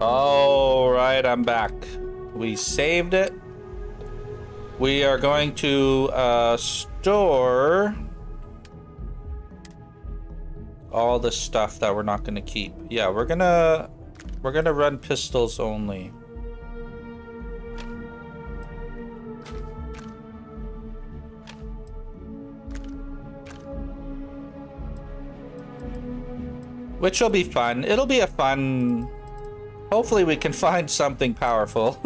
All right, I'm back. We saved it. We are going to store all the stuff that we're not going to keep. Yeah, we're gonna run pistols only. Which will be fun. It'll be a fun... Hopefully we can find something powerful.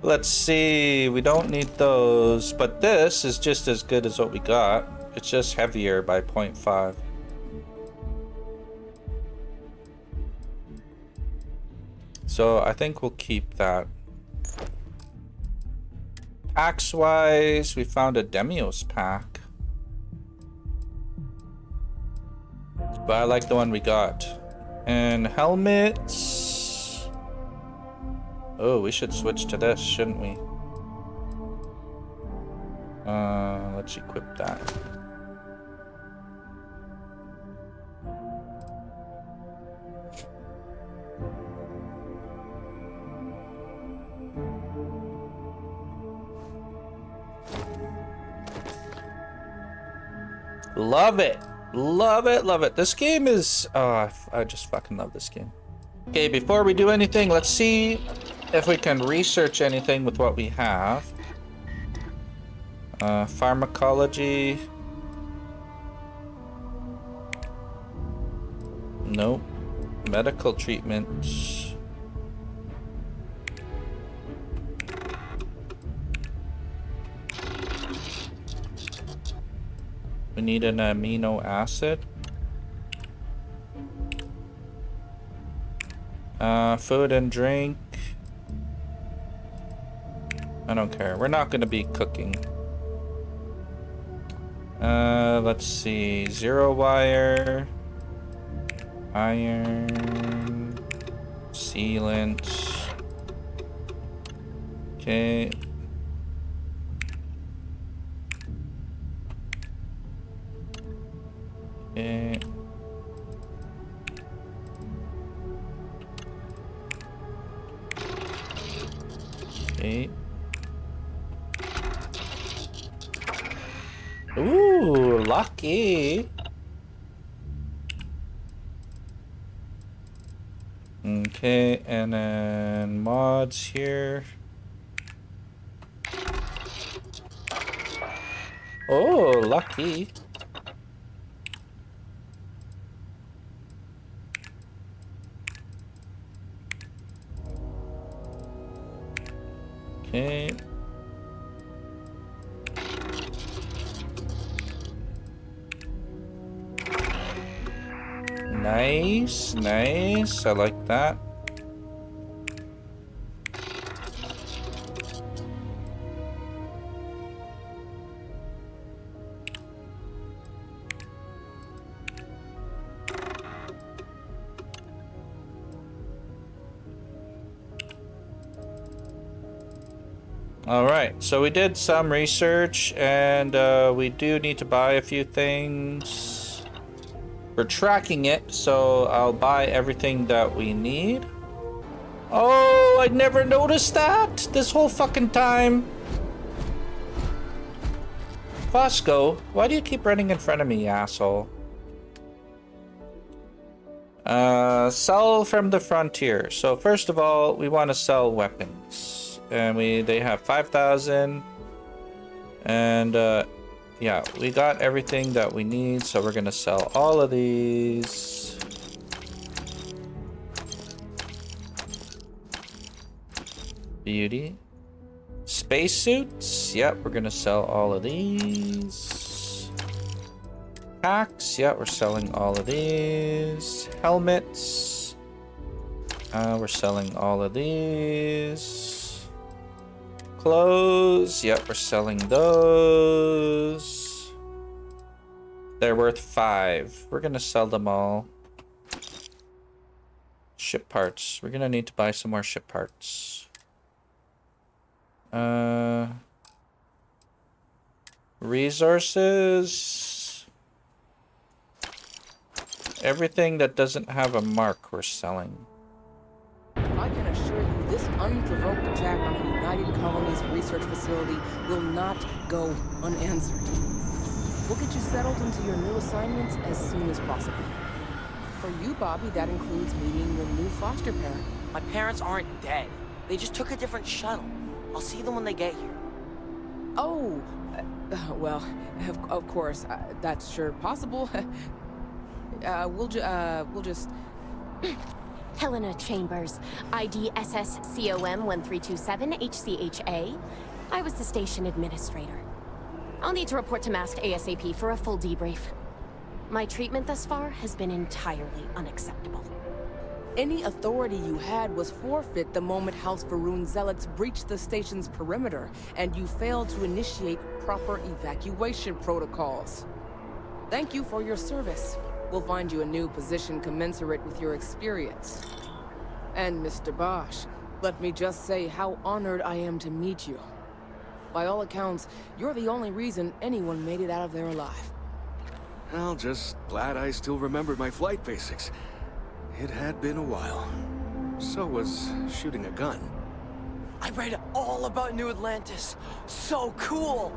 Let's see. We don't need those. But this is just as good as what we got. It's just heavier by 0.5. So I think we'll keep that. Axe-wise, we found a Demios pack. But I like the one we got. And helmets. Oh, we should switch to this, shouldn't we? Let's equip that. Love it. Love it, love it. This game is... Oh, I just fucking love this game. Okay, before we do anything, let's see if we can research anything with what we have. Pharmacology. Nope. Medical treatments. We need an amino acid. Food and drink. I don't care. We're not going to be cooking. Let's see. Zero wire. Iron. Sealant. Okay. Okay. Okay. Ooh, lucky. Okay, and then mods here. Oh, lucky. Okay. Nice, nice. I like that. All right, so we did some research and we do need to buy a few things. We're tracking it, so I'll buy everything that we need. Oh, I never noticed that this whole fucking time. Fosco, why do you keep running in front of me, you asshole? Sell from the frontier. So first of all, we want to sell weapons. And they have 5,000. And yeah, we got everything that we need, so we're gonna sell all of these. Beauty. Spacesuits. Yep, we're gonna sell all of these. Packs. Yep, we're selling all of these. Helmets. We're selling all of these. Clothes. Yep, we're selling those. They're worth 5. We're gonna sell them all. Ship parts. We're gonna need to buy some more ship parts. Resources. Everything that doesn't have a mark we're selling. I can assure you this unprovoked attack on the United Colonies research facility will not go unanswered. We'll get you settled into your new assignments as soon as possible. For you, Bobby, that includes meeting your new foster parent. My parents aren't dead. They just took a different shuttle. I'll see them when they get here. Oh, well, of course, that's sure possible. We'll just... Helena Chambers, ID SSCOM 1327 HCHA. I was the station administrator. I'll need to report to Mast ASAP for a full debrief. My treatment thus far has been entirely unacceptable. Any authority you had was forfeit the moment House Varun zealots breached the station's perimeter, and you failed to initiate proper evacuation protocols. Thank you for your service. We'll find you a new position commensurate with your experience. And Mr. Bosch, let me just say how honored I am to meet you. By all accounts, you're the only reason anyone made it out of there alive. Well, just glad I still remembered my flight basics. It had been a while. So was shooting a gun. I read all about New Atlantis. So cool!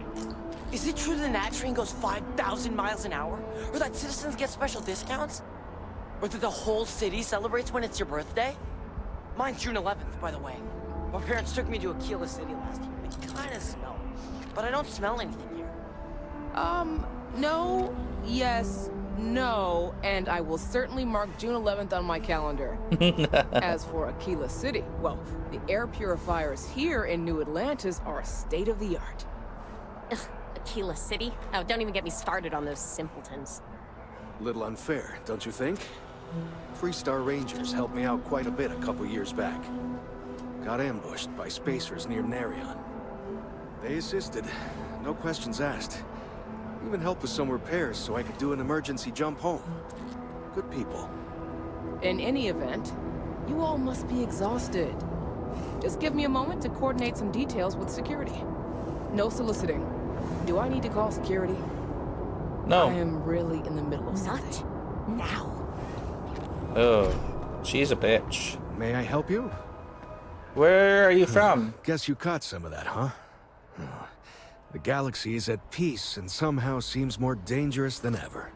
Is it true the Nat train goes 5,000 miles an hour? Or that citizens get special discounts? Or that the whole city celebrates when it's your birthday? Mine's June 11th, by the way. My parents took me to Aquila City last year. It kinda smelled. But I don't smell anything here. No, yes, no, and I will certainly mark June 11th on my calendar. As for Aquila City, well, the air purifiers here in New Atlantis are state-of-the-art. Ugh, Aquila City? Oh, don't even get me started on those simpletons. Little unfair, don't you think? Freestar Rangers helped me out quite a bit a couple years back. Got ambushed by spacers near Narion. They assisted, no questions asked. Even helped with some repairs so I could do an emergency jump home. Good people. In any event, you all must be exhausted. Just give me a moment to coordinate some details with security. No soliciting. Do I need to call security? No. I am really in the middle of something. Not now. Oh, she's a bitch. May I help you? Where are you from? Guess you caught some of that, huh? The galaxy is at peace and somehow seems more dangerous than ever.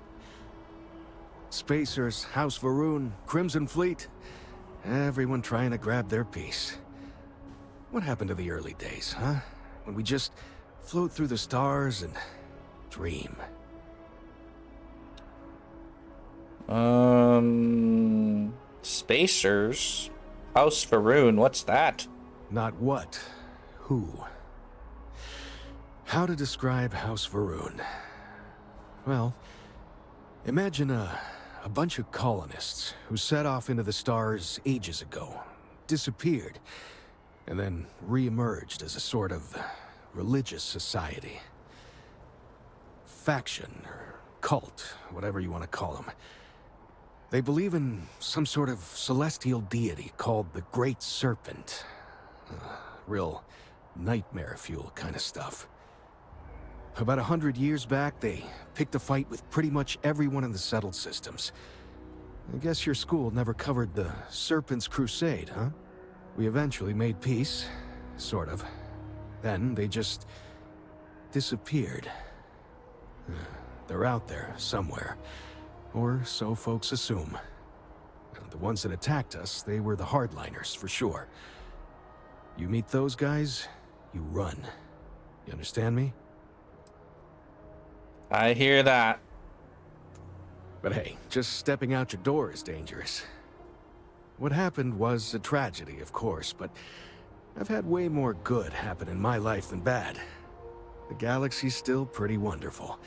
Spacers, House Varun, Crimson Fleet, everyone trying to grab their piece. What happened to the early days, huh? When we just float through the stars and dream. Spacers? House Varun, what's that? Not what, who. How to describe House Varun? Well, imagine a bunch of colonists who set off into the stars ages ago, disappeared, and then re-emerged as a sort of religious society. Faction, or cult, whatever you want to call them. They believe in some sort of celestial deity called the Great Serpent. Real nightmare fuel kind of stuff. About 100 years back, they picked a fight with pretty much everyone in the settled systems. I guess your school never covered the Serpent's Crusade, huh? We eventually made peace, sort of. Then they just disappeared. They're out there somewhere, or so folks assume. The ones that attacked us, they were the hardliners, for sure. You meet those guys, you run. You understand me? I hear that. But hey, just stepping out your door is dangerous. What happened was a tragedy, of course, but I've had way more good happen in my life than bad. The galaxy's still pretty wonderful.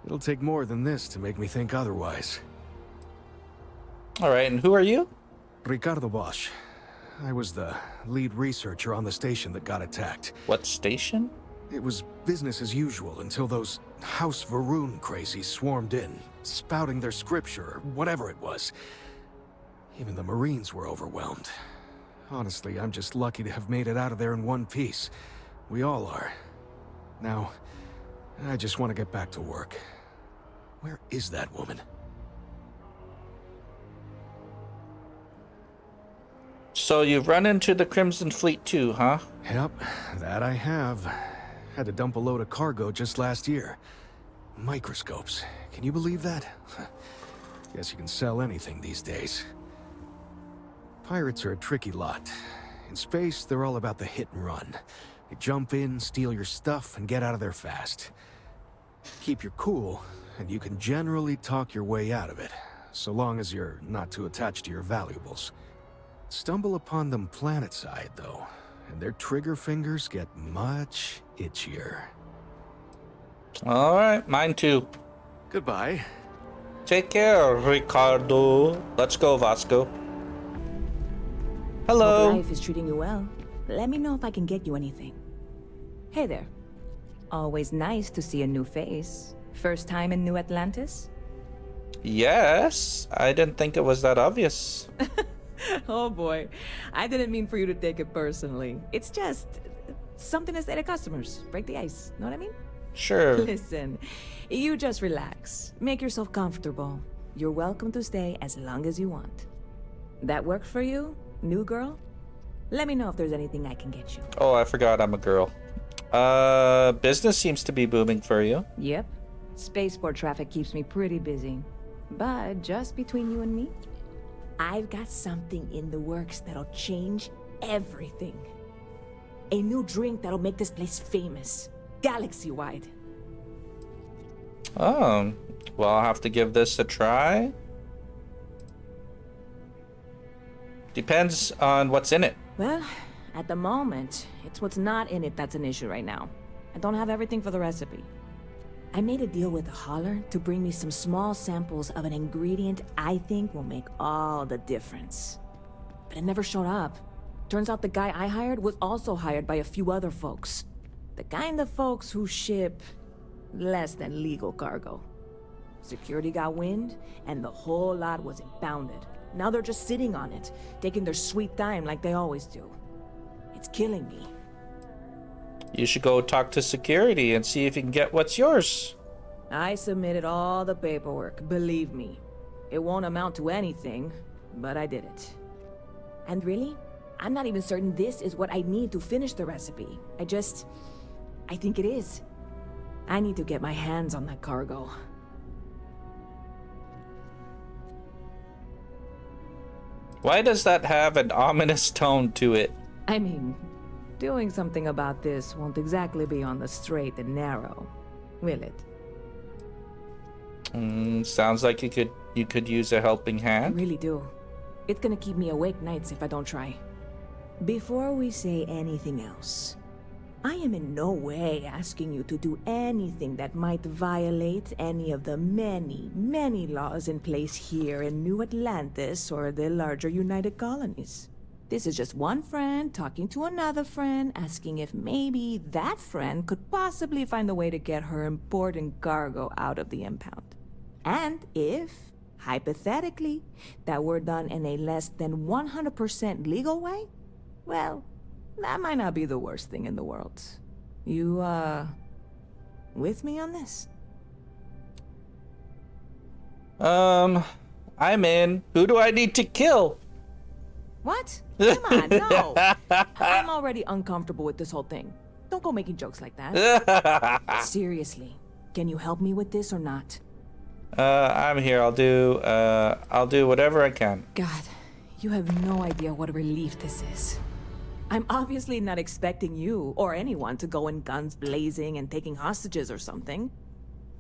It'll take more than this to make me think otherwise. Alright, and who are you? Ricardo Bosch. I was the lead researcher on the station that got attacked. What station? It was business as usual until those House Varun crazies swarmed in, spouting their scripture or whatever it was. Even the Marines were overwhelmed. Honestly, I'm just lucky to have made it out of there in one piece. We all are. Now, I just want to get back to work. Where is that woman? So you've run into the Crimson Fleet too, huh? Yep, that I have. Had to dump a load of cargo just last year. Microscopes. Can you believe that? Guess you can sell anything these days. Pirates are a tricky lot. In space, they're all about the hit and run. They jump in, steal your stuff, and get out of there fast. Keep your cool, and you can generally talk your way out of it, so long as you're not too attached to your valuables. Stumble upon them planetside, though, and their trigger fingers get much itchier. All right, mine too. Goodbye. Take care, Ricardo. Let's go, Vasco. Hello. Hope life is treating you well. Let me know if I can get you anything. Hey there. Always nice to see a new face. First time in New Atlantis? Yes, I didn't think it was that obvious. Oh boy. I didn't mean for you to take it personally. It's just something to say to customers. Break the ice. Know what I mean? Sure. Listen, you just relax. Make yourself comfortable. You're welcome to stay as long as you want. That work for you, new girl? Let me know if there's anything I can get you. Oh, I forgot I'm a girl. Business seems to be booming for you. Yep. Spaceport traffic keeps me pretty busy. But just between you and me, I've got something in the works that'll change everything. A new drink that'll make this place famous. Galaxy-wide. Oh, well, I'll have to give this a try. Depends on what's in it. Well, at the moment, it's what's not in it that's an issue right now. I don't have everything for the recipe. I made a deal with a hauler to bring me some small samples of an ingredient I think will make all the difference. But it never showed up. Turns out the guy I hired was also hired by a few other folks. The kind of folks who ship less than legal cargo. Security got wind, and the whole lot was impounded. Now they're just sitting on it, taking their sweet time like they always do. It's killing me. You should go talk to security and see if you can get what's yours. I submitted all the paperwork, believe me. It won't amount to anything, but I did it. And really, I'm not even certain this is what I need to finish the recipe. I think it is. I need to get my hands on that cargo. Why does that have an ominous tone to it? I mean, doing something about this won't exactly be on the straight and narrow, will it? Sounds like you could use a helping I hand. really do. It's gonna keep me awake nights if I don't try. Before we say anything else, I am in no way asking you to do anything that might violate any of the many, many laws in place here in New Atlantis or the larger United Colonies. This is just one friend talking to another friend, asking if maybe that friend could possibly find a way to get her important cargo out of the impound. And if, hypothetically, that were done in a less than 100% legal way, well, that might not be the worst thing in the world. You, with me on this? I'm in. Who do I need to kill? What? Come on, no. I'm already uncomfortable with this whole thing. Don't go making jokes like that. Seriously, can you help me with this or not? I'm here. I'll do whatever I can. God, you have no idea what a relief this is. I'm obviously not expecting you or anyone to go in guns blazing and taking hostages or something.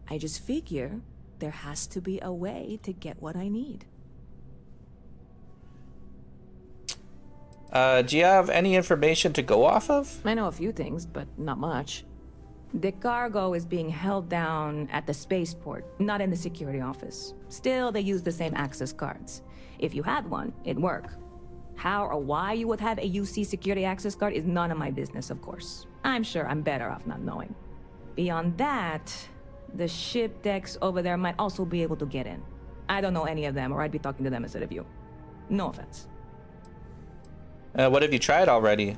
I just figure there has to be a way to get what I need. Do you have any information to go off of? I know a few things, but not much. The cargo is being held down at the spaceport, not in the security office. Still, they use the same access cards. If you had one, it'd work. How or why you would have a UC security access card is none of my business, of course. I'm sure I'm better off not knowing. Beyond that, the ship decks over there might also be able to get in. I don't know any of them, or I'd be talking to them instead of you. No offense. What have you tried already?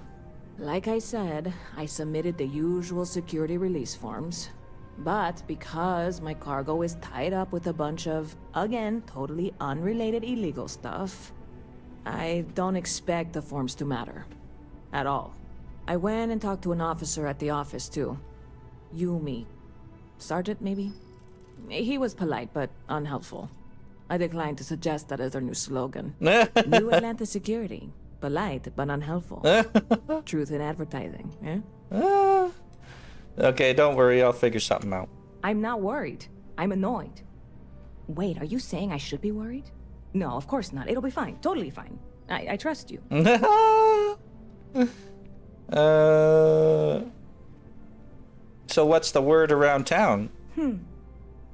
Like I said, I submitted the usual security release forms. But because my cargo is tied up with a bunch of, again, totally unrelated illegal stuff, I don't expect the forms to matter. At all. I went and talked to an officer at the office, too. Yumi. Sergeant, maybe? He was polite, but unhelpful. I declined to suggest that as our new slogan. New Atlantis security. Polite, but unhelpful. Truth in advertising, eh? Okay, don't worry. I'll figure something out. I'm not worried. I'm annoyed. Wait, are you saying I should be worried? No, of course not. It'll be fine. Totally fine. I trust you. So what's the word around town?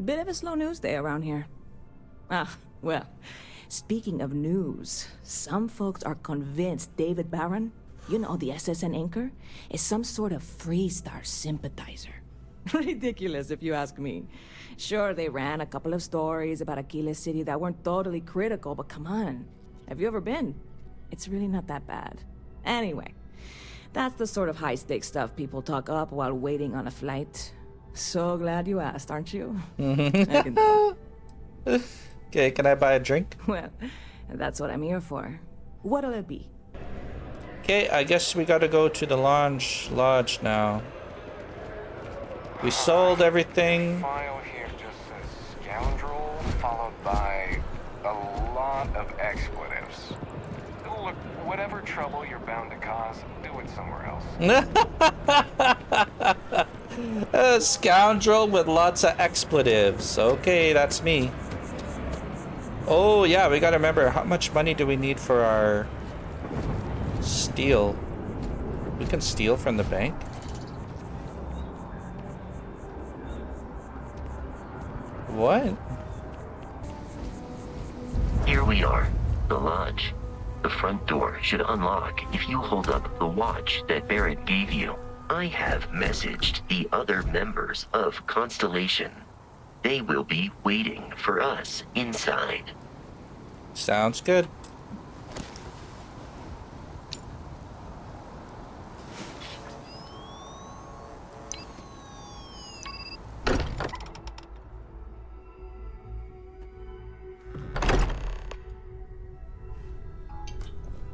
Bit of a slow news day around here. Ah, well, speaking of news, some folks are convinced David Barron, you know, the SSN anchor, is some sort of Freestar sympathizer. Ridiculous, if you ask me. Sure, they ran a couple of stories about Aquila City that weren't totally critical, but come on. Have you ever been? It's really not that bad. Anyway, that's the sort of high-stakes stuff people talk up while waiting on a flight. So glad you asked, aren't you? I can tell. Okay, can I buy a drink? Well, that's what I'm here for. What'll it be? Okay, I guess we gotta go to the lodge now. We sold everything. File here just says Scoundrel, followed by a lot of expletives. Look, whatever trouble you're bound to cause, do it somewhere else. A scoundrel with lots of expletives. Okay, that's me. Oh yeah, we gotta remember, how much money do we need for our steal? We can steal from the bank? What? Here we are, the lodge. The front door should unlock if you hold up the watch that Barrett gave you. I have messaged the other members of Constellation. They will be waiting for us inside. Sounds good.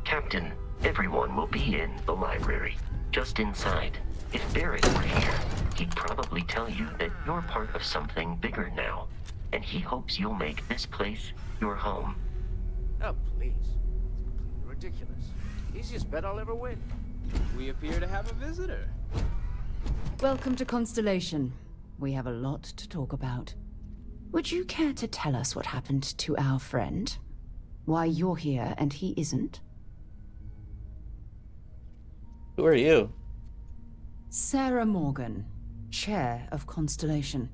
Captain, everyone will be in the library, just inside. If Barrett were here, he'd probably tell you that you're part of something bigger now, and he hopes you'll make this place your home. Oh, please. It's completely ridiculous. Easiest bet I'll ever win. We appear to have a visitor. Welcome to Constellation. We have a lot to talk about. Would you care to tell us what happened to our friend? Why you're here and he isn't? Who are you? Sarah Morgan, Chair of Constellation.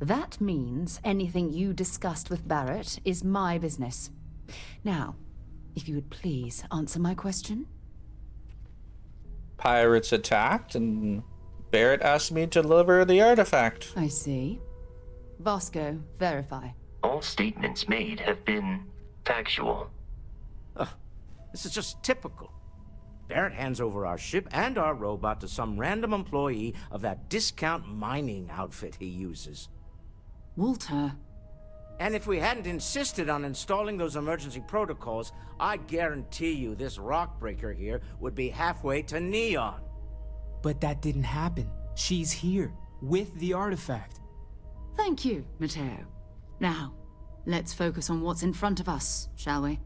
That means anything you discussed with Barrett is my business. Now, if you would please answer my question. Pirates attacked and Barrett asked me to deliver the artifact. I see. Vasco, verify. All statements made have been factual. This is just typical. Barrett hands over our ship and our robot to some random employee of that discount mining outfit he uses. Walter. And if we hadn't insisted on installing those emergency protocols, I guarantee you this rock breaker here would be halfway to Neon. But that didn't happen. She's here, with the artifact. Thank you, Matteo. Now, let's focus on what's in front of us, shall we?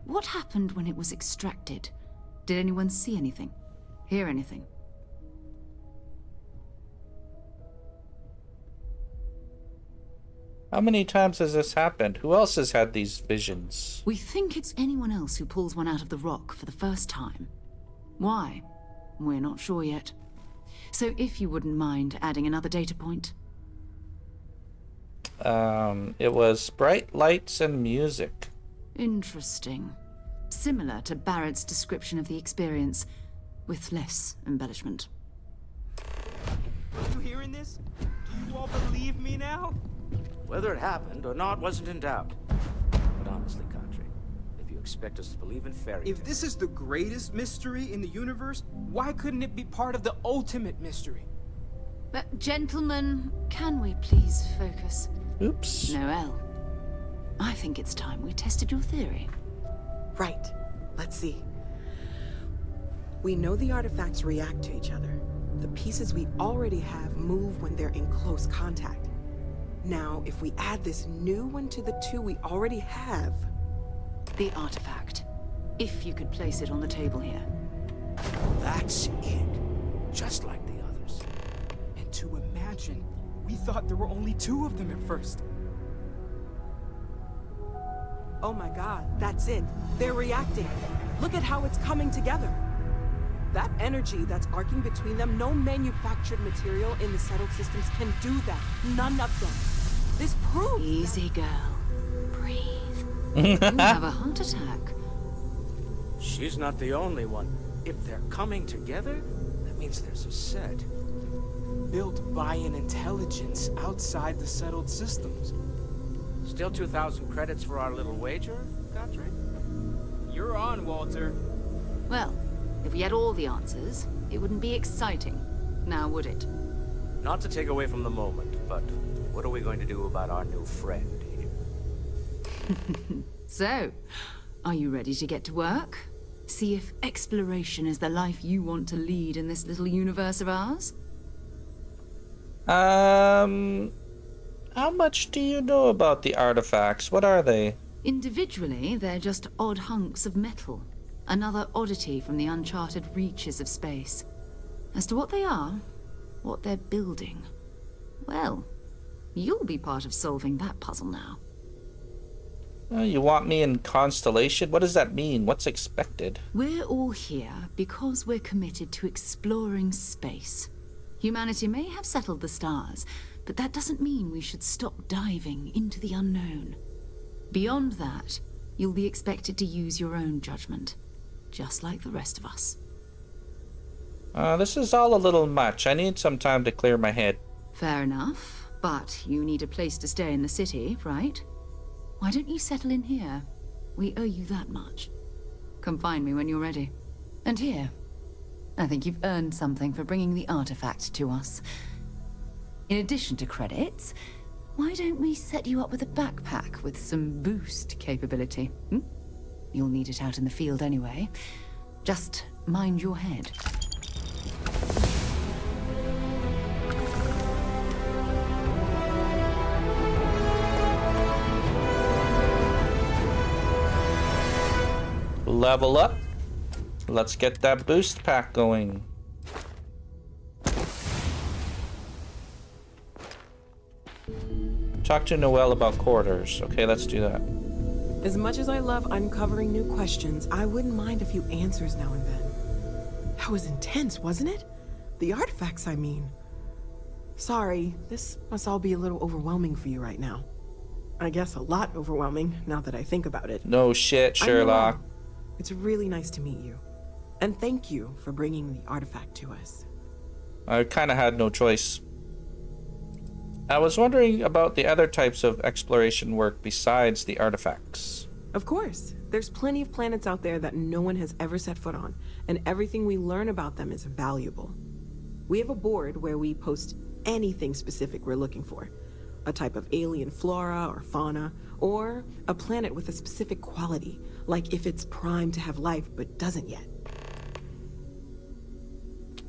What happened when it was extracted? Did anyone see anything? Hear anything? How many times has this happened? Who else has had these visions? We think it's anyone else who pulls one out of the rock for the first time. Why? We're not sure yet. So if you wouldn't mind adding another data point. It was bright lights and music. Interesting. Similar to Barrett's description of the experience, with less embellishment. Are you hearing this? Do you all believe me now? Whether it happened or not wasn't in doubt. But honestly, Country, if you expect us to believe in fairy If this is the greatest mystery in the universe, why couldn't it be part of the ultimate mystery? But gentlemen, can we please focus? Oops. Noel, I think it's time we tested your theory. Right. Let's see. We know the artifacts react to each other. The pieces we already have move when they're in close contact. Now, if we add this new one to the two we already have... The artifact. If you could place it on the table here. That's it. Just like the others. And to imagine, we thought there were only 2 of them at first. Oh my god, that's it. They're reacting. Look at how it's coming together. That energy that's arcing between them, no manufactured material in the settled systems can do that. None of them. This proves... Easy, girl. Breathe. You have a heart attack. She's not the only one. If they're coming together, that means there's a set. Built by an intelligence outside the settled systems. Still 2,000 credits for our little wager, Godfrey? You're on, Walter. Well, if we had all the answers, it wouldn't be exciting. Now, would it? Not to take away from the moment, but what are we going to do about our new friend here? So, are you ready to get to work? See if exploration is the life you want to lead in this little universe of ours? How much do you know about the artifacts? What are they? Individually, they're just odd hunks of metal. Another oddity from the uncharted reaches of space. As to what they are, what they're building, well, you'll be part of solving that puzzle now. You want me in Constellation? What does that mean? What's expected? We're all here because we're committed to exploring space. Humanity may have settled the stars, but that doesn't mean we should stop diving into the unknown. Beyond that, you'll be expected to use your own judgment, just like the rest of us. This is all a little much. I need some time to clear my head. Fair enough, but you need a place to stay in the city, right? Why don't you settle in here? We owe you that much. Come find me when you're ready. And here, I think you've earned something for bringing the artifact to us. In addition to credits, why don't we set you up with a backpack with some boost capability? You'll need it out in the field anyway. Just mind your head. Level up. Let's get that boost pack going. Talk to Noelle about quarters. Okay, let's do that. As much as I love uncovering new questions, I wouldn't mind a few answers now and then. That was intense, wasn't it? The artifacts, I mean. Sorry, this must all be a little overwhelming for you right now. I guess a lot overwhelming, now that I think about it. No shit, Sherlock. It's really nice to meet you. And thank you for bringing the artifact to us. I kind of had no choice. I was wondering about the other types of exploration work besides the artifacts. Of course. There's plenty of planets out there that no one has ever set foot on, and everything we learn about them is valuable. We have a board where we post anything specific we're looking for. A type of alien flora or fauna, or a planet with a specific quality, like if it's primed to have life but doesn't yet.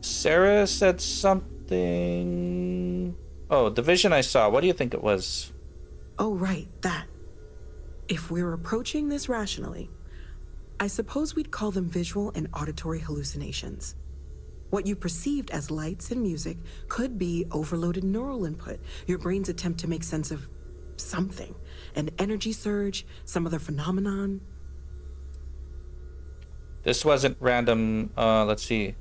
Sarah said something... Oh, the vision I saw. What do you think it was? Oh, right, that. If we're approaching this rationally, I suppose we'd call them visual and auditory hallucinations. What you perceived as lights and music could be overloaded neural input, your brain's attempt to make sense of something. An energy surge, some other phenomenon. This wasn't random. Let's see.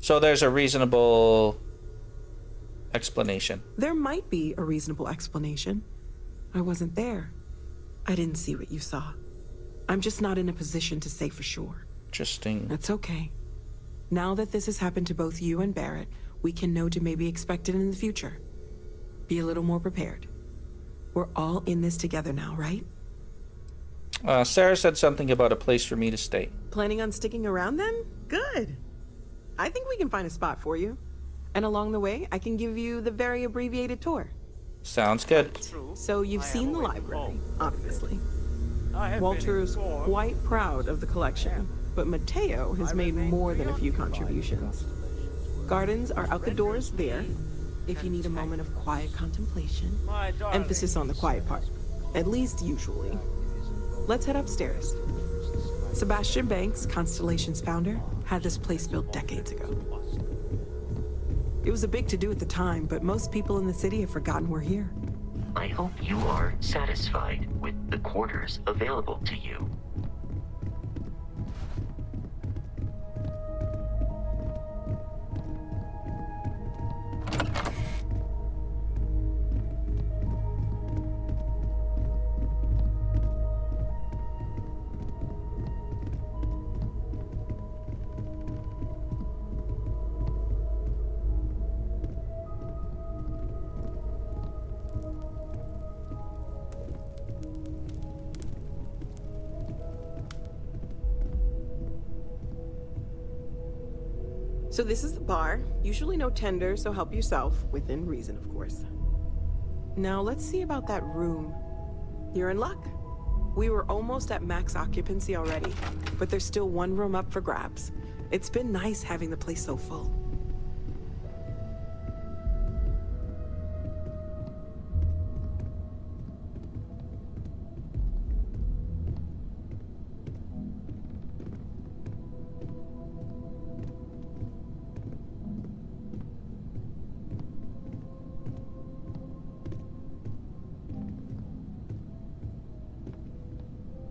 So there's a reasonable explanation. There might be a reasonable explanation. I wasn't there. I didn't see what you saw. I'm just not in a position to say for sure. Interesting. That's okay. Now that this has happened to both you and Barrett, we can know to maybe expect it in the future. Be a little more prepared. We're all in this together now, right? Sarah said something about a place for me to stay. Planning on sticking around then? Good. I think we can find a spot for you. And along the way, I can give you the very abbreviated tour. Sounds good. So you've seen the library, obviously. Walter's quite proud of the collection, but Mateo has made more than a few contributions. Gardens are out the doors there, if you need a moment of quiet contemplation. Emphasis on the quiet part, at least usually. Let's head upstairs. Sebastian Banks, Constellation's founder, had this place built decades ago. It was a big to-do at the time, but most people in the city have forgotten we're here. I hope you are satisfied with the quarters available to you. So this is the bar. Usually no tender, so help yourself, within reason, of course. Now let's see about that room. You're in luck. We were almost at max occupancy already, but there's still one room up for grabs. It's been nice having the place so full.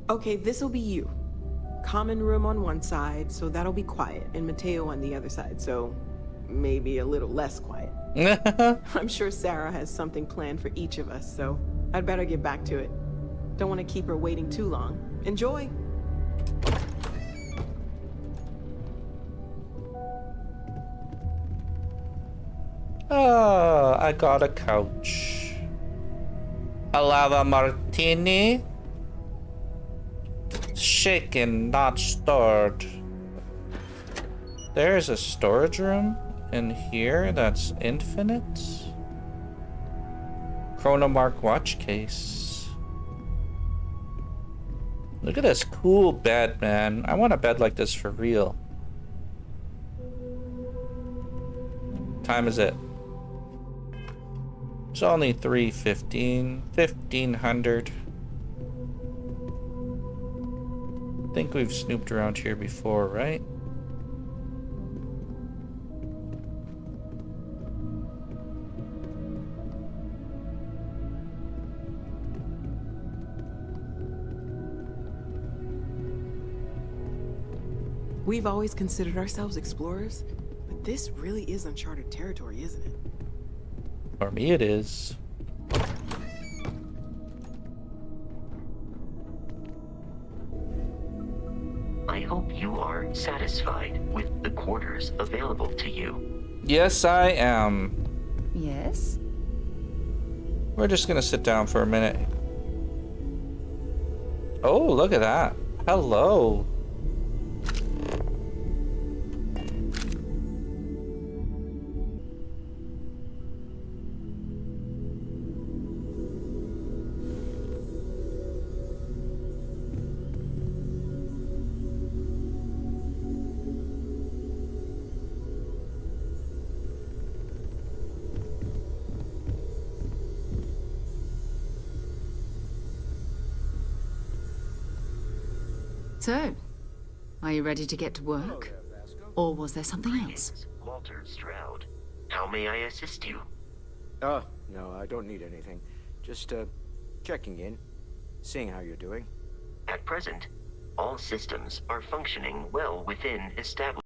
Okay, this'll be you. Common room on one side, so that'll be quiet, and Mateo on the other side, so maybe a little less quiet. I'm sure Sarah has something planned for each of us, so I'd better get back to it. Don't want to keep her waiting too long. Enjoy! Oh, I got a couch. A lava martini. Shaken, not stored. There's a storage room in here that's infinite. Chronomark watch case. Look at this cool bed, man. I want a bed like this for real. Time is it? It's only 3:15, 1500. I think we've snooped around here before, right? We've always considered ourselves explorers, but this really is uncharted territory, isn't it? For me it is. I hope you are satisfied with the quarters available to you. Yes, I am. Yes? We're just gonna sit down for a minute. Oh, look at that. Hello. So, are you ready to get to work? Or was there something else? Walter Stroud. How may I assist you? No, I don't need anything. Just, checking in, seeing how you're doing. At present, all systems are functioning well within established.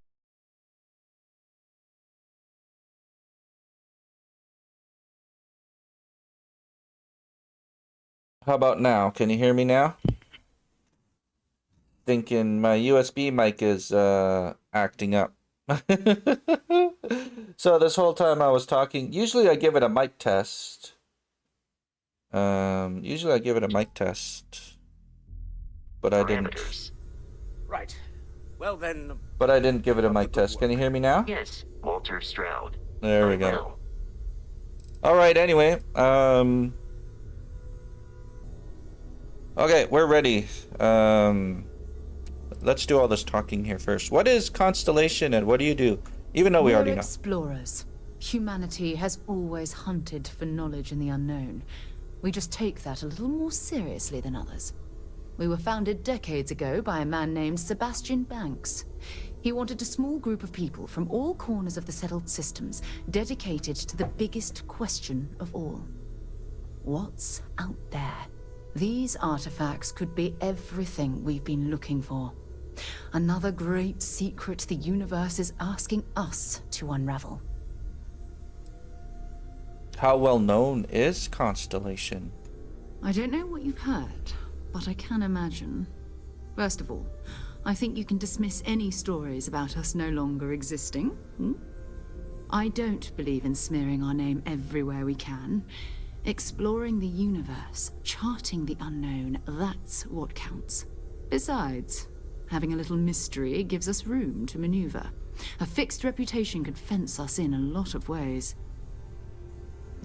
How about now? Can you hear me now? Thinking my USB mic is acting up. So this whole time I was talking, usually I give it a mic test. But I didn't. Right. Well then. But I didn't give it a mic test. Can you hear me now? Yes, Walter Stroud. There we go. All right. Anyway, Okay, we're ready. Let's do all this talking here first. What is Constellation and what do you do? Even though we We're already know. explorers. Humanity has always hunted for knowledge in the unknown. We just take that a little more seriously than others. We were founded decades ago by a man named Sebastian Banks. He wanted a small group of people from all corners of the settled systems dedicated to the biggest question of all. What's out there? These artifacts could be everything we've been looking for. Another great secret the universe is asking us to unravel. How well known is Constellation? I don't know what you've heard, but I can imagine. First of all, I think you can dismiss any stories about us no longer existing. I don't believe in smearing our name everywhere we can. Exploring the universe, charting the unknown, that's what counts. Besides, having a little mystery gives us room to maneuver. A fixed reputation could fence us in a lot of ways.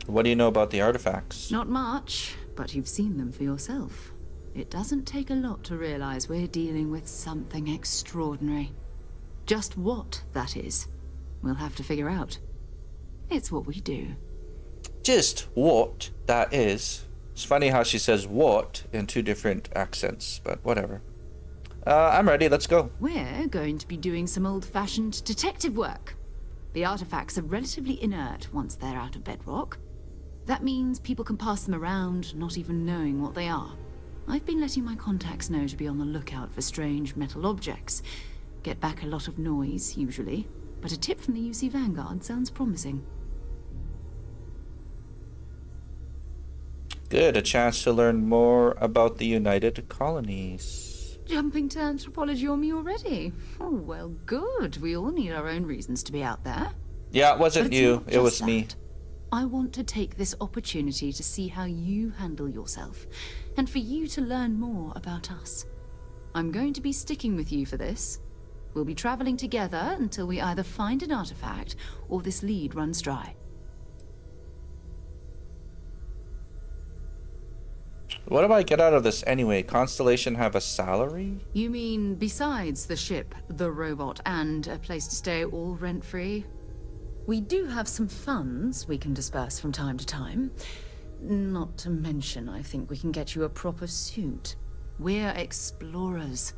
What do you know about the artifacts? Not much, but you've seen them for yourself. It doesn't take a lot to realize we're dealing with something extraordinary. Just what that is, we'll have to figure out. It's what we do. Just what that is. It's funny how she says what in two different accents, but whatever. I'm ready, let's go. We're going to be doing some old-fashioned detective work. The artifacts are relatively inert once they're out of bedrock. That means people can pass them around, not even knowing what they are. I've been letting my contacts know to be on the lookout for strange metal objects. Get back a lot of noise, usually, but a tip from the UC Vanguard sounds promising. Good, a chance to learn more about the United Colonies. Jumping to anthropology on me already? Oh, well, good. We all need our own reasons to be out there. Yeah, it wasn't But it's you, not it was just me. that. I want to take this opportunity to see how you handle yourself, and for you to learn more about us. I'm going to be sticking with you for this. We'll be traveling together until we either find an artifact or this lead runs dry. What do I get out of this anyway? Constellation have a salary? You mean besides the ship, the robot, and a place to stay all rent-free? We do have some funds we can disperse from time to time. Not to mention, I think we can get you a proper suit. We're explorers.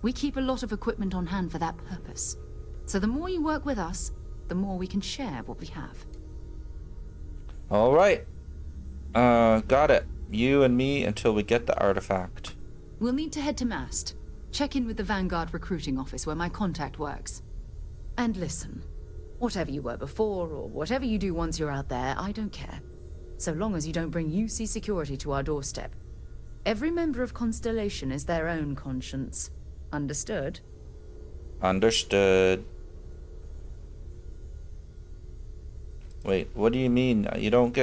We keep a lot of equipment on hand for that purpose. So the more you work with us, the more we can share what we have. All right. Got it. You and me until we get the artifact. We'll need to head to Mast. Check in with the Vanguard recruiting office where my contact works. And listen, whatever you were before or whatever you do once you're out there, I don't care. So long as you don't bring UC security to our doorstep. Every member of Constellation is their own conscience. Understood? Understood. Wait, what do you mean? You don't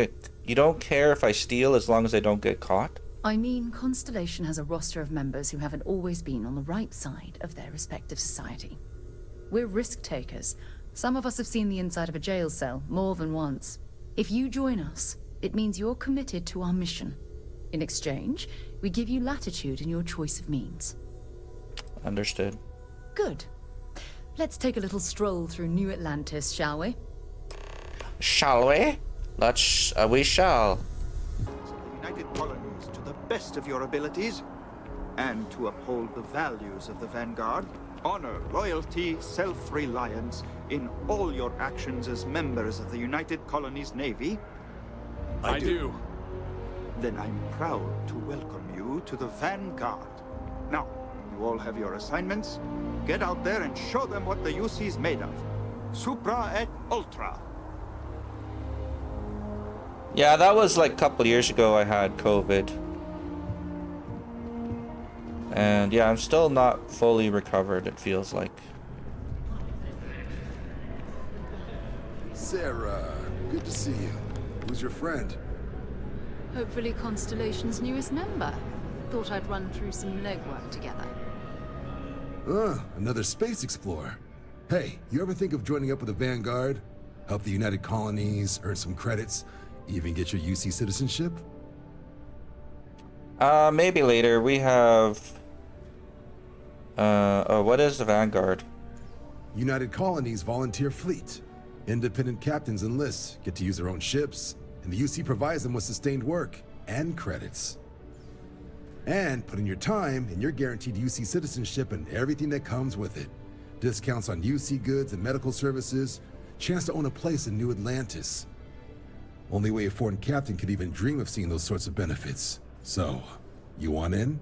care if I steal as long as I don't get caught? I mean, Constellation has a roster of members who haven't always been on the right side of their respective society. We're risk takers. Some of us have seen the inside of a jail cell more than once. If you join us, it means you're committed to our mission. In exchange, we give you latitude in your choice of means. Understood. Good. Let's take a little stroll through New Atlantis, shall we? Shall we? We shall. The United Colonies to the best of your abilities, and to uphold the values of the Vanguard, honor loyalty, self-reliance in all your actions as members of the United Colonies Navy. I do. Then I'm proud to welcome you to the Vanguard. Now, you all have your assignments. Get out there and show them what the UC's made of. Supra et Ultra. Yeah, that was like a couple years ago I had COVID. And yeah, I'm still not fully recovered, it feels like. Sarah, good to see you. Who's your friend? Hopefully Constellation's newest member. Thought I'd run through some legwork together. Another space explorer. Hey, you ever think of joining up with the Vanguard? Help the United Colonies, earn some credits, even get your UC citizenship? Maybe later. We have... oh, what is the Vanguard? United Colonies Volunteer Fleet. Independent captains enlist, get to use their own ships, and the UC provides them with sustained work and credits. And put in your time, and you're guaranteed UC citizenship and everything that comes with it. Discounts on UC goods and medical services, chance to own a place in New Atlantis. Only way a foreign captain could even dream of seeing those sorts of benefits. So, you want in?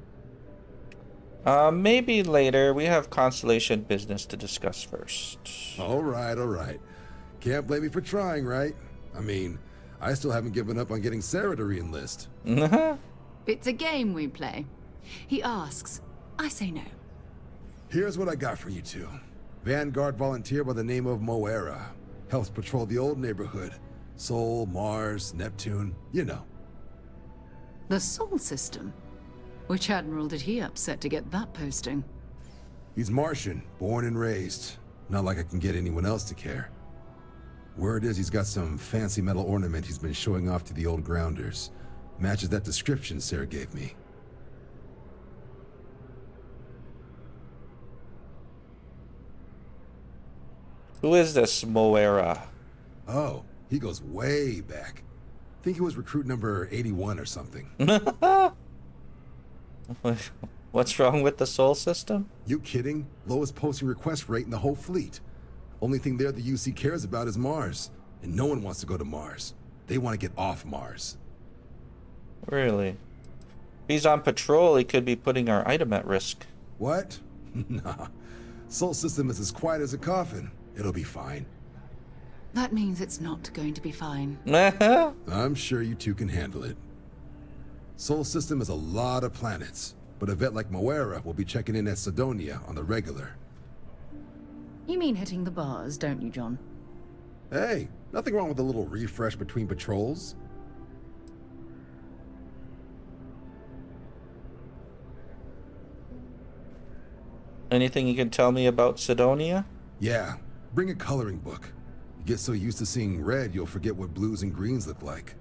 Maybe later. We have Constellation business to discuss first. All right. Can't blame me for trying, right? I mean, I still haven't given up on getting Sarah to re-enlist. It's a game we play. He asks, I say no. Here's what I got for you two. Vanguard volunteer by the name of Moera. Helps patrol the old neighborhood. Sol, Mars, Neptune, you know. The Sol system? Which admiral did he upset to get that posting? He's Martian, born and raised. Not like I can get anyone else to care. Word is he's got some fancy metal ornament he's been showing off to the old grounders. Matches that description Sarah gave me. Who is this Moera? Oh, he goes way back. Think he was recruit number 81 or something. What's wrong with the Sol system? You kidding? Lowest posting request rate in the whole fleet. Only thing there the UC cares about is Mars. And no one wants to go to Mars. They want to get off Mars. Really? If he's on patrol, he could be putting our item at risk. What? Nah. Sol system is as quiet as a coffin. It'll be fine. That means it's not going to be fine. I'm sure you two can handle it. Sol system is a lot of planets, but a vet like Moera will be checking in at Sidonia on the regular. You mean hitting the bars, don't you, John? Hey, nothing wrong with a little refresh between patrols. Anything you can tell me about Sidonia? Yeah, bring a coloring book. You get so used to seeing red, you'll forget what blues and greens look like.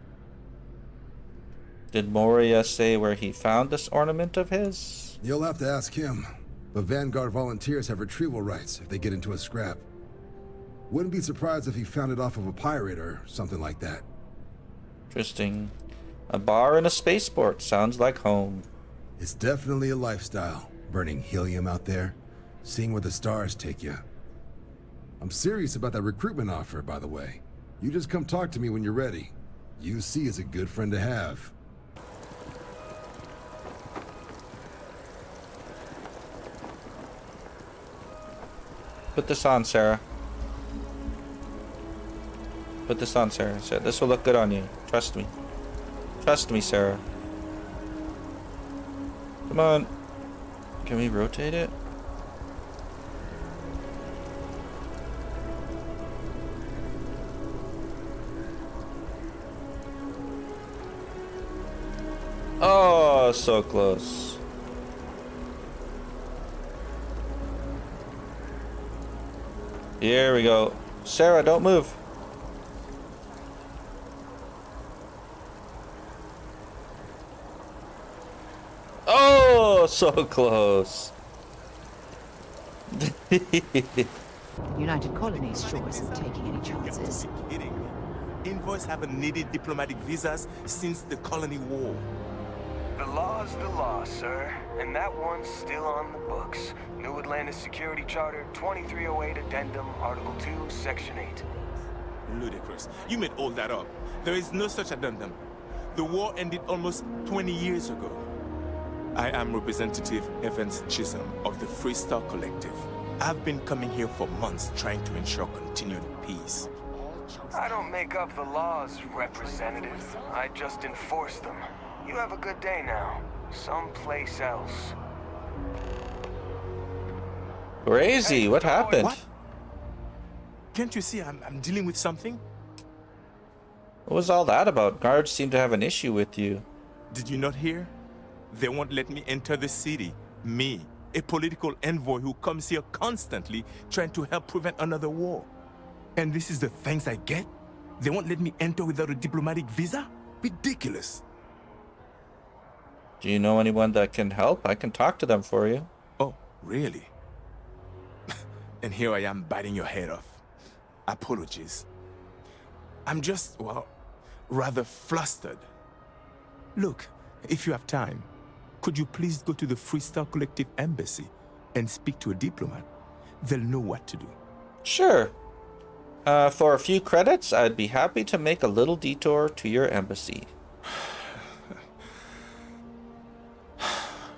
Did Moria say where he found this ornament of his? You'll have to ask him. But Vanguard volunteers have retrieval rights if they get into a scrap. Wouldn't be surprised if he found it off of a pirate or something like that. Interesting. A bar and a spaceport. Sounds like home. It's definitely a lifestyle, burning helium out there, seeing where the stars take you. I'm serious about that recruitment offer, by the way. You just come talk to me when you're ready. UC is a good friend to have. Put this on, Sarah. Put this on, Sarah. This will look good on you. Trust me. Trust me, Sarah. Come on. Can we rotate it? Oh, so close. Here we go. Sarah, don't move. Oh, so close. United Colonies sure isn't taking any chances. Kidding me. Envoys haven't needed diplomatic visas since the Colony War. The law's the law, sir, and that one's still on the books. New Atlantis Security Charter 2308 Addendum, Article 2, Section 8. Ludicrous. You made all that up. There is no such addendum. The war ended almost 20 years ago. I am Representative Evans Chisholm of the Freestar Collective. I've been coming here for months trying to ensure continued peace. I don't make up the laws, Representative. I just enforce them. You have a good day now. Someplace else. Crazy, Hey, what happened? What? Can't you see I'm dealing with something? What was all that about? Guards seem to have an issue with you. Did you not hear? They won't let me enter the city. Me, a political envoy who comes here constantly trying to help prevent another war. And this is the thanks I get? They won't let me enter without a diplomatic visa? Ridiculous. Do you know anyone that can help? I can talk to them for you. Oh, really? And here I am biting your head off. Apologies. I'm just, well, rather flustered. Look, if you have time, could you please go to the Freestar Collective Embassy and speak to a diplomat? They'll know what to do. Sure. For a few credits, I'd be happy to make a little detour to your embassy.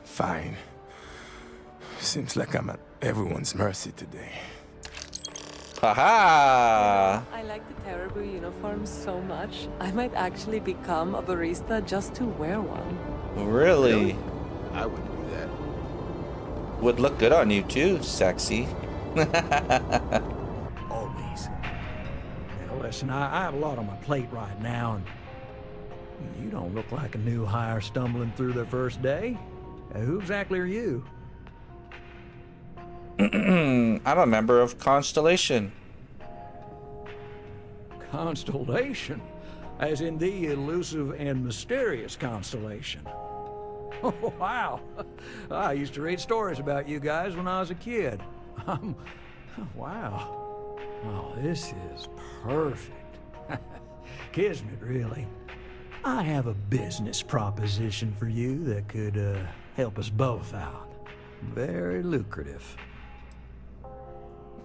Fine. Seems like I'm at everyone's mercy today. Haha! I like the Terrible uniform so much. I might actually become a barista just to wear one. Really? I wouldn't do that. Would look good on you too, sexy. Always. Now listen, I have a lot on my plate right now, and you don't look like a new hire stumbling through their first day. Who exactly are you? I'm a member of Constellation. Constellation? As in the elusive and mysterious Constellation. Oh, wow. I used to read stories about you guys when I was a kid. Wow. Oh, this is perfect. Kismet, really. I have a business proposition for you that could help us both out. Very lucrative.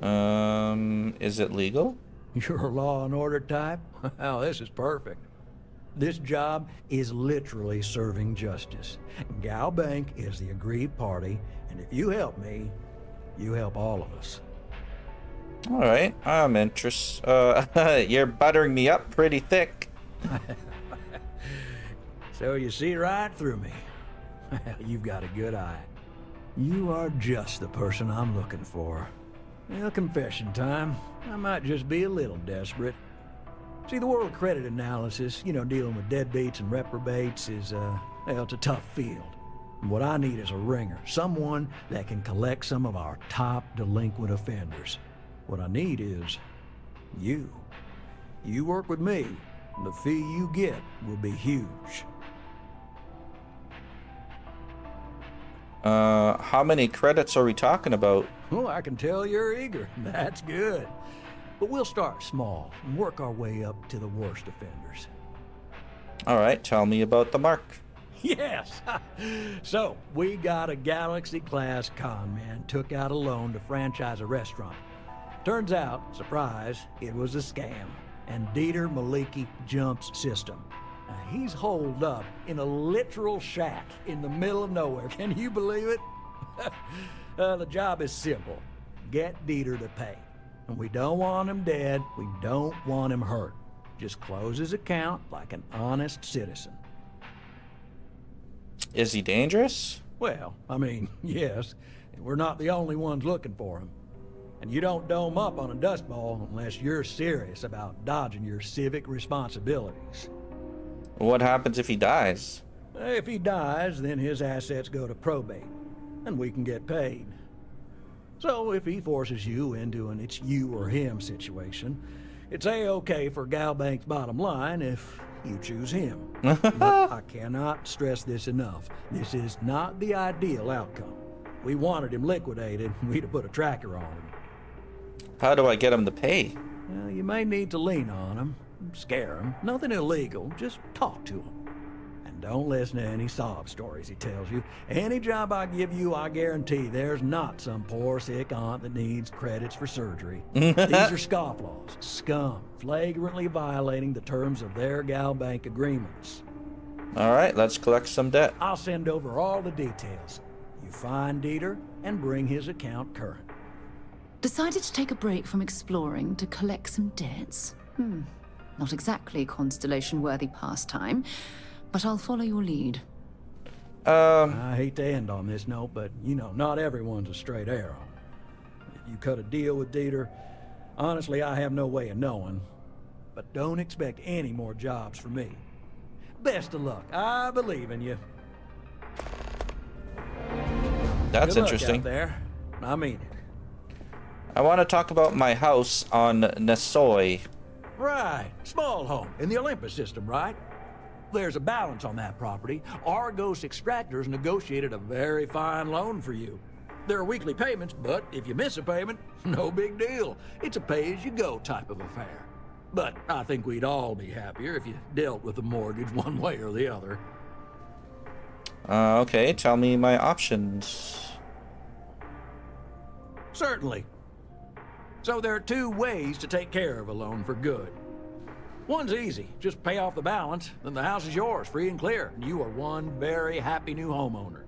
Is it legal? You're a law and order type? Oh, this is perfect. This job is literally serving justice. Gal Bank is the aggrieved party, and if you help me, you help all of us. All right, I'm interested. You're buttering me up pretty thick. So you see right through me. You've got a good eye. You are just the person I'm looking for. Well, confession time. I might just be a little desperate. See, the world credit analysis, dealing with deadbeats and reprobates is, well, it's a tough field. And what I need is a ringer, someone that can collect some of our top delinquent offenders. What I need is you. You work with me, and the fee you get will be huge. How many credits are we talking about? Oh, I can tell you're eager. That's good. But we'll start small and work our way up to the worst offenders. All right, tell me about the mark. Yes. So, we got a Galaxy-class con man took out a loan to franchise a restaurant. Turns out, surprise, it was a scam. And Dieter Maliki Jump's system. Now, he's holed up in a literal shack in the middle of nowhere. Can you believe it? The job is simple. Get Dieter to pay. And we don't want him dead. We don't want him hurt. Just close his account like an honest citizen. Is he dangerous? Well, I mean, yes. We're not the only ones looking for him. And you don't dome up on a dust ball unless you're serious about dodging your civic responsibilities. What happens if he dies? If he dies, then his assets go to probate, and we can get paid. So if he forces you into an it's you or him situation, it's A-okay for Galbank's bottom line if you choose him. But I cannot stress this enough. This is not the ideal outcome. We wanted him liquidated, we'd have put a tracker on him. How do I get him to pay? Well, you may need to lean on him, scare him. Nothing illegal, just talk to him. And don't listen to any sob stories he tells you. Any job I give you, I guarantee there's not some poor sick aunt that needs credits for surgery. These are scofflaws, scum, flagrantly violating the terms of their Galbank agreements. All right, let's collect some debt. I'll send over all the details. You find Dieter and bring his account current. Decided to take a break from exploring to collect some debts? Not exactly Constellation-worthy pastime, but I'll follow your lead. I hate to end on this note, but, not everyone's a straight arrow. If you cut a deal with Dieter, honestly, I have no way of knowing. But don't expect any more jobs for me. Best of luck. I believe in you. That's Good luck interesting. out there. I mean it. I want to talk about my house on Nasoy. Right. Small home in the Olympus system, right? there's a balance on that property. Argos Extractors negotiated a very fine loan for you. There are weekly payments, but if you miss a payment, no big deal. It's a pay-as-you-go type of affair. But I think we'd all be happier if you dealt with the mortgage one way or the other. Okay, tell me my options. Certainly. So there are two ways to take care of a loan for good. One's easy. Just pay off the balance, then the house is yours, free and clear, and you are one very happy new homeowner.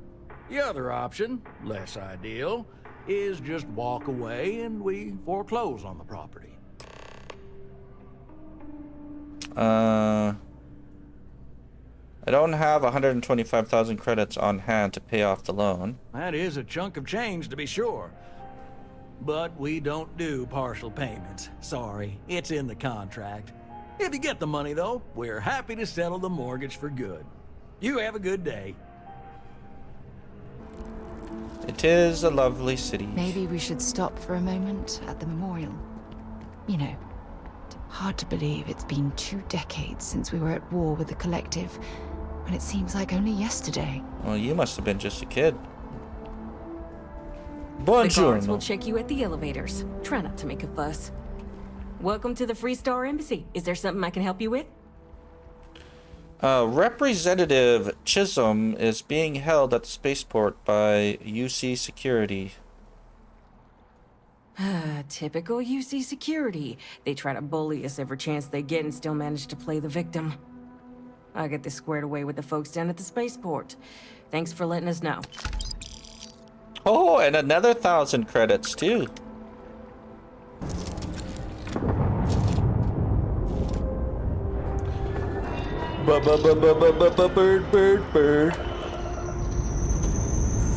The other option, less ideal, is just walk away and we foreclose on the property. I don't have 125,000 credits on hand to pay off the loan. That is a chunk of change, to be sure. But we don't do partial payments. Sorry, it's in the contract. If you get the money, though, we're happy to settle the mortgage for good. You have a good day. It is a lovely city. Maybe we should stop for a moment at the memorial. You know, hard to believe it's been 2 decades since we were at war with the Collective, when it seems like only yesterday. Well, you must have been just a kid. The Bonjour. guards will check you at the elevators. Try not to make a fuss. Welcome to the Free Star Embassy. Is there something I can help you with? Representative Chisholm is being held at the spaceport by UC Security. Typical UC security. They try to bully us every chance they get and still manage to play the victim. I'll get this squared away with the folks down at the spaceport. Thanks for letting us know. Oh, and another 1,000 credits too. Bird.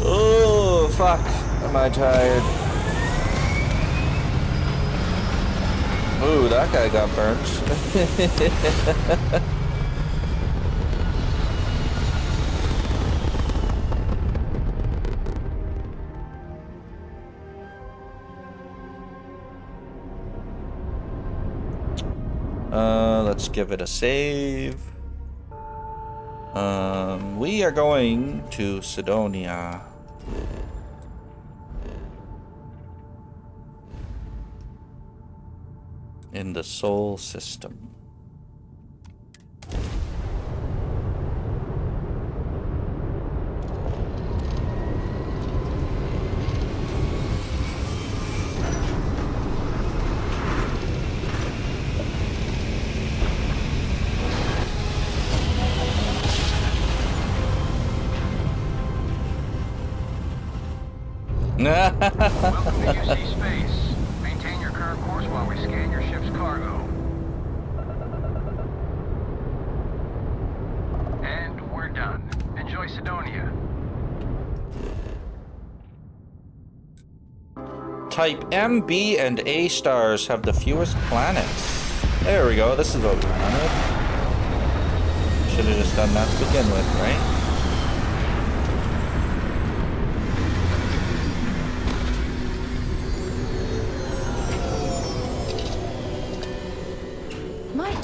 Oh, fuck. Am I tired? Ooh, that guy got burnt. Let's give it a save. We are going to Sidonia. In the Sol system. Welcome to UC Space. Maintain your current course while we scan your ship's cargo. And we're done. Enjoy Sidonia. Type M, B, and A stars have the fewest planets. There we go. This is what we wanted. Should have just done that to begin with, right?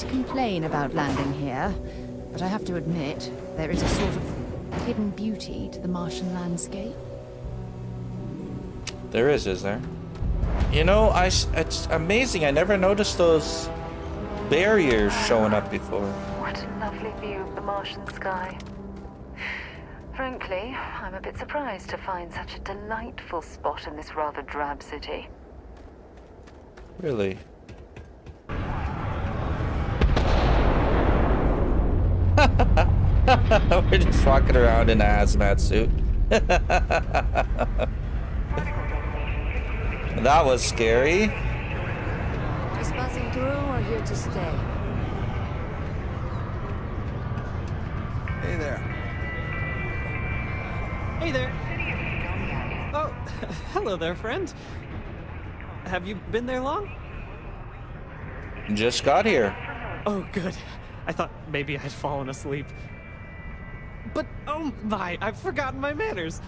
Complain about landing here, but I have to admit, there is a sort of hidden beauty to the Martian landscape. There is there? You know, it's amazing. I never noticed those barriers showing up before. What a lovely view of the Martian sky. Frankly, I'm a bit surprised to find such a delightful spot in this rather drab city. Really? We're just walking around in a hazmat suit. That was scary. Just passing through or here to stay? Hey there. Hey there. Oh, hello there, friend. Have you been there long? Just got here. Oh, good. I thought maybe I'd fallen asleep. But, oh my, I've forgotten my manners.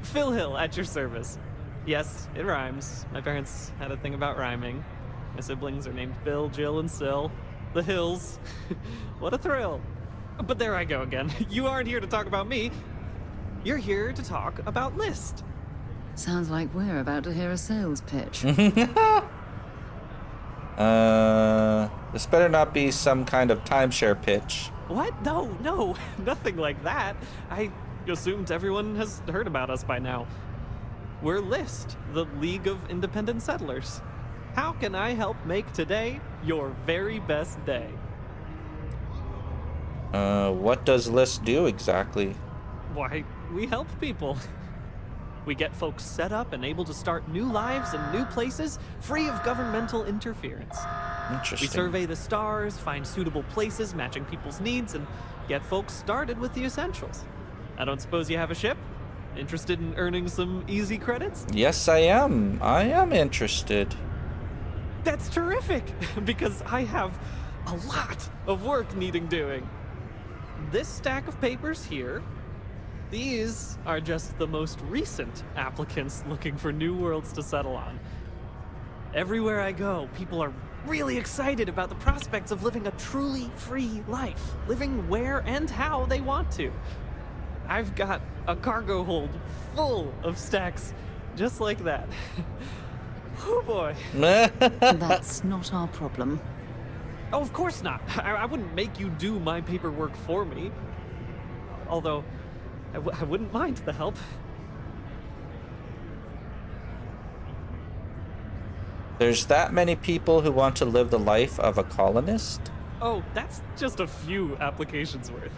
Phil Hill, at your service. Yes, it rhymes. My parents had a thing about rhyming. My siblings are named Bill, Jill, and Sil. The Hills. What a thrill. But there I go again. You aren't here to talk about me. You're here to talk about List. Sounds like we're about to hear a sales pitch. This better not be some kind of timeshare pitch. What? No, nothing like that. I assumed everyone has heard about us by now. We're List, the League of Independent Settlers. How can I help make today your very best day? What does List do exactly? Why, we help people. We get folks set up and able to start new lives in new places, free of governmental interference. Interesting. We survey the stars, find suitable places matching people's needs, and get folks started with the essentials. I don't suppose you have a ship? Interested in earning some easy credits? Yes, I am. I am interested. That's terrific, because I have a lot of work needing doing. This stack of papers here, these are just the most recent applicants looking for new worlds to settle on. Everywhere I go, people are really excited about the prospects of living a truly free life, living where and how they want to. I've got a cargo hold full of stacks just like that. Oh boy. That's not our problem. Oh, of course not. I wouldn't make you do my paperwork for me. Although, I wouldn't mind the help. There's that many people who want to live the life of a colonist? Oh, that's just a few applications worth.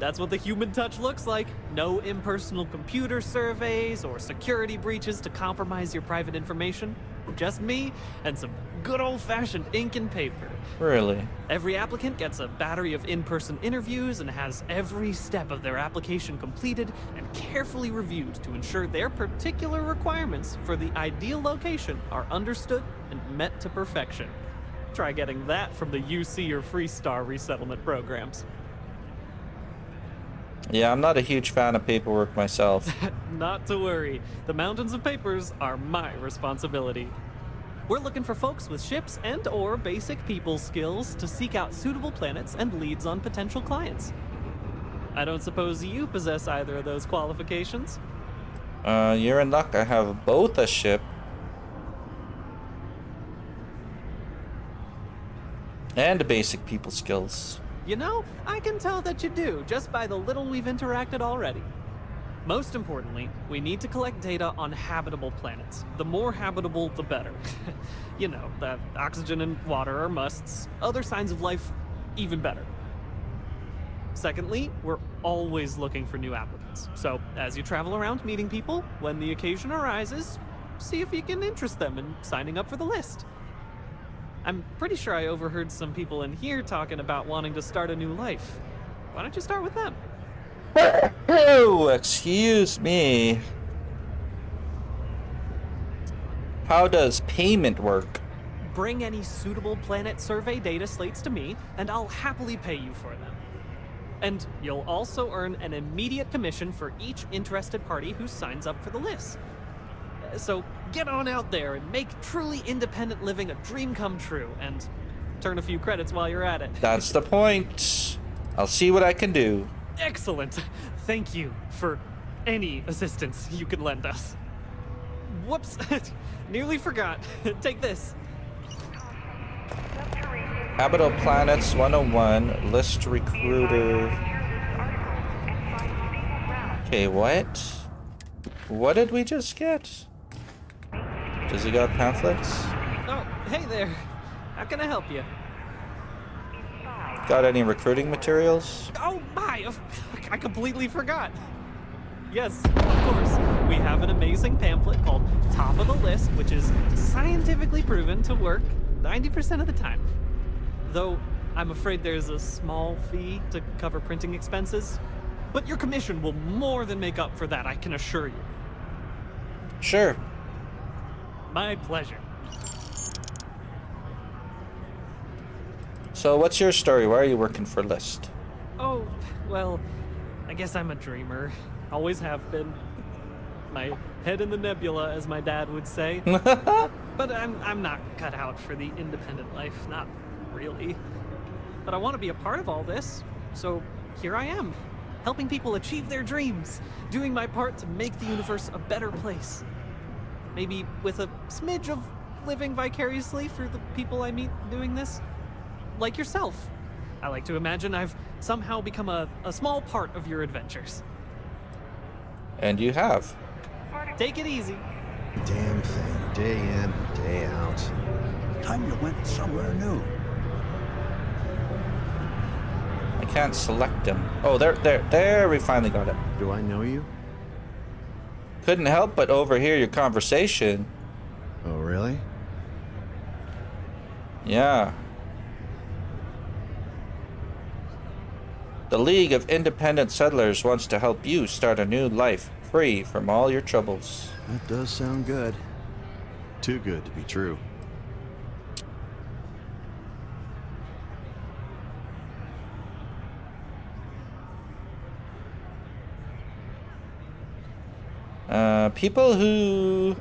That's what the human touch looks like. No impersonal computer surveys or security breaches to compromise your private information. Just me and some good old-fashioned ink and paper. Really? Every applicant gets a battery of in-person interviews and has every step of their application completed and carefully reviewed to ensure their particular requirements for the ideal location are understood and met to perfection. Try getting that from the UC or Freestar resettlement programs. Yeah, I'm not a huge fan of paperwork myself. Not to worry. The mountains of papers are my responsibility. We're looking for folks with ships and/or basic people skills to seek out suitable planets and leads on potential clients. I don't suppose you possess either of those qualifications? You're in luck. I have both a ship and basic people skills. You know, I can tell that you do, just by the little we've interacted already. Most importantly, we need to collect data on habitable planets. The more habitable, the better. You know, the oxygen and water are musts. Other signs of life, even better. Secondly, we're always looking for new applicants. So, as you travel around meeting people, when the occasion arises, see if you can interest them in signing up for the list. I'm pretty sure I overheard some people in here talking about wanting to start a new life. Why don't you start with them? Oh, excuse me. How does payment work? Bring any suitable planet survey data slates to me, and I'll happily pay you for them. And you'll also earn an immediate commission for each interested party who signs up for the list. So get on out there and make truly independent living a dream come true, and turn a few credits while you're at it. That's the point. I'll see what I can do. Excellent. Thank you for any assistance you can lend us. Whoops. Nearly forgot. Take this. Habitable Planets 101, List Recruiter. Okay, what? What did we just get? Does he got pamphlets? Oh, hey there. How can I help you? Got any recruiting materials? Oh my! I completely forgot. Yes, of course. We have an amazing pamphlet called Top of the List, which is scientifically proven to work 90% of the time. Though, I'm afraid there's a small fee to cover printing expenses. But your commission will more than make up for that, I can assure you. Sure. My pleasure. So what's your story? Why are you working for List? Oh, well, I guess I'm a dreamer. Always have been. My head in the nebula, as my dad would say. But I'm not cut out for the independent life, not really. But I want to be a part of all this. So here I am, helping people achieve their dreams, doing my part to make the universe a better place. Maybe with a smidge of living vicariously through the people I meet doing this. Like yourself. I like to imagine I've somehow become a small part of your adventures. And you have. Take it easy. Damn thing, day in, day out. Time you went somewhere new. I can't select him. Oh, there, we finally got it. Do I know you? Couldn't help but overhear your conversation. Oh, really? Yeah. The League of Independent Settlers wants to help you start a new life, free from all your troubles. That does sound good. Too good to be true. People who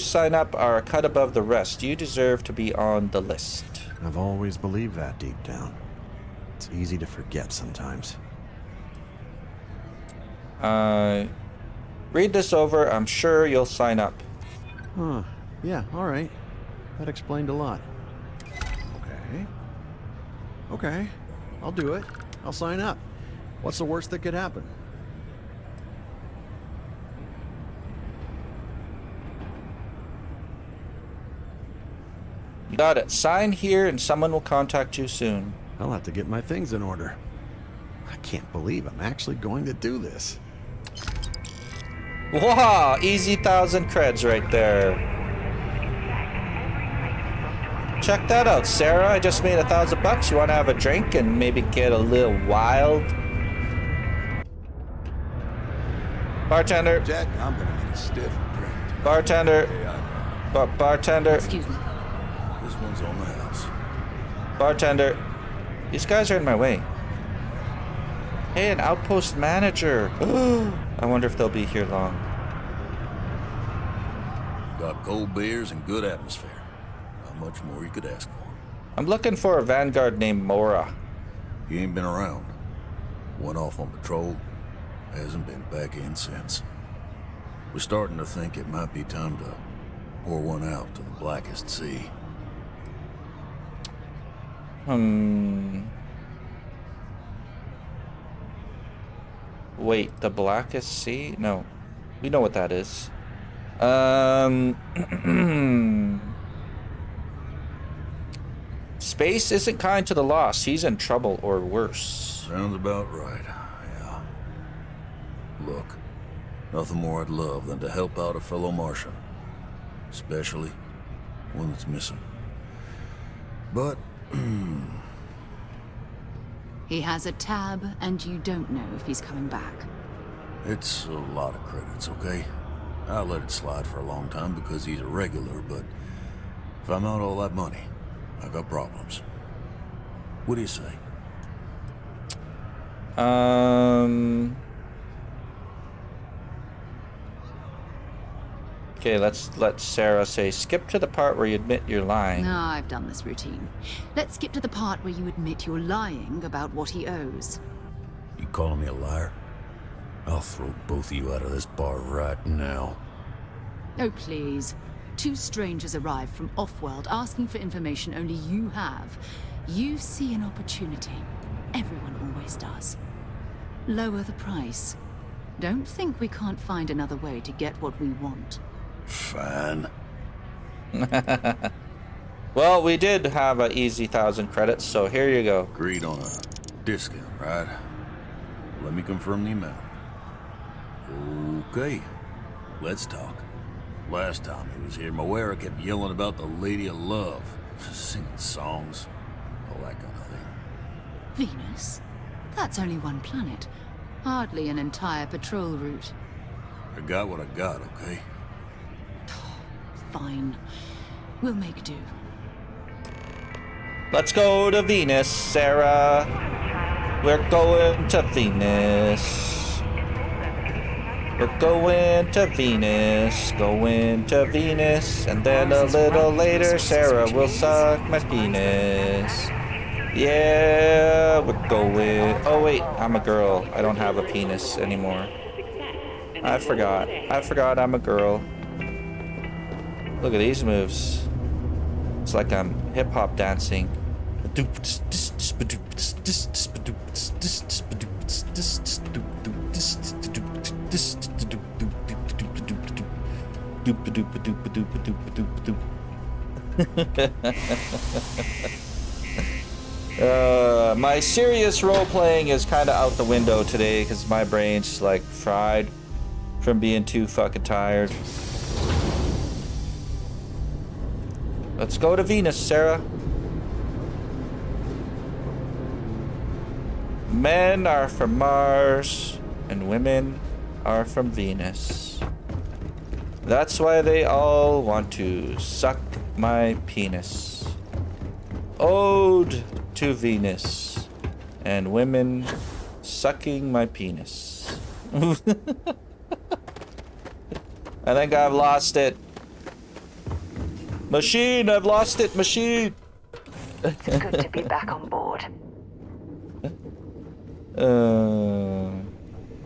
sign up are a cut above the rest. You deserve to be on the list. I've always believed that deep down. It's easy to forget sometimes. Read this over. I'm sure you'll sign up. Huh. Yeah, all right. That explained a lot. Okay. Okay. I'll do it. I'll sign up. What's the worst that could happen? You got it. Sign here and someone will contact you soon. I'll have to get my things in order. I can't believe I'm actually going to do this. Wow, easy 1,000 creds right there. Check that out, Sarah. I just made $1,000. You want to have a drink and maybe get a little wild? Bartender. Jack, I'm gonna need a stiff drink. Bartender. Bartender. Excuse me. This one's on the house. Bartender. These guys are in my way. Hey, an outpost manager. I wonder if they'll be here long. Got cold beers and good atmosphere. Not much more you could ask for. I'm looking for a vanguard named Mora. He ain't been around. Went off on patrol. Hasn't been back in since. We're starting to think it might be time to pour one out to the blackest sea. Wait, the blackest sea? No. We know what that is. Space isn't kind to the lost. He's in trouble or worse. Sounds about right, yeah. Look, nothing more I'd love than to help out a fellow Martian. Especially one that's missing. But, He has a tab, and you don't know if he's coming back. it's a lot of credits, okay? I let it slide for a long time because he's a regular, but if I'm out all that money, I got problems. What do you say? Okay, let's let Sarah say, skip to the part where you admit you're lying. No, I've done this routine. Let's skip to the part where you admit you're lying about what he owes. You calling me a liar? I'll throw both of you out of this bar right now. Oh, please. Two strangers arrive from off-world asking for information only you have. You see an opportunity. Everyone always does. Lower the price. Don't think we can't find another way to get what we want. Fine. Well, we did have an easy 1,000 credits, so here you go. Agreed on a discount, right? Let me confirm the amount. Okay, let's talk. Last time he was here, Moera kept yelling about the Lady of Love, singing songs, all that kind of thing. Venus? That's only one planet. Hardly an entire patrol route. I got what I got, okay? Fine. We'll make do. Let's go to Venus, Sarah. We're going to Venus. We're going to Venus, going to Venus, and then a little later, Sarah will suck my penis. Yeah, we're going. Oh wait, I'm a girl. I don't have a penis anymore. I forgot. I forgot I'm a girl. Look at these moves. It's like I'm hip hop dancing. My serious role playing is kind of out the window today because my brain's like fried from being too fucking tired. Let's go to Venus, Sarah. Men are from Mars and women are from Venus. That's why they all want to suck my penis. Ode to Venus and women sucking my penis. I think I've lost it. Machine, I've lost it, machine. It's good to be back on board.